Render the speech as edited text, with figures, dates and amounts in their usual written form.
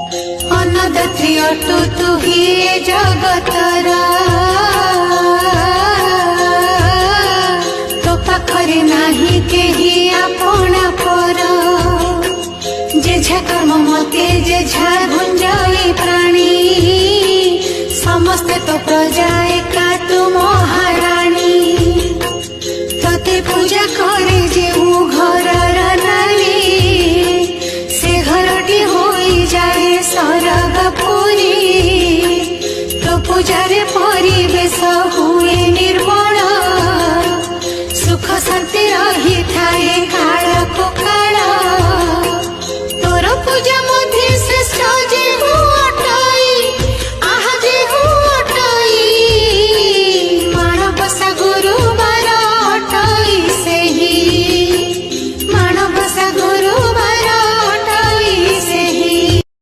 अन्नदात्री अटु तु ही जगतरा तो पाखरे नाही केही आपणा पर जेझा कर्म मते जेझा भुंजाई प्राणी समस्ते तो प्रजा एका तु महाराणी तते पूजा करे जे घरर नारी से घरटी होई जाए सरगपुरी तो पूजारे परिवेश हुए निर्मल।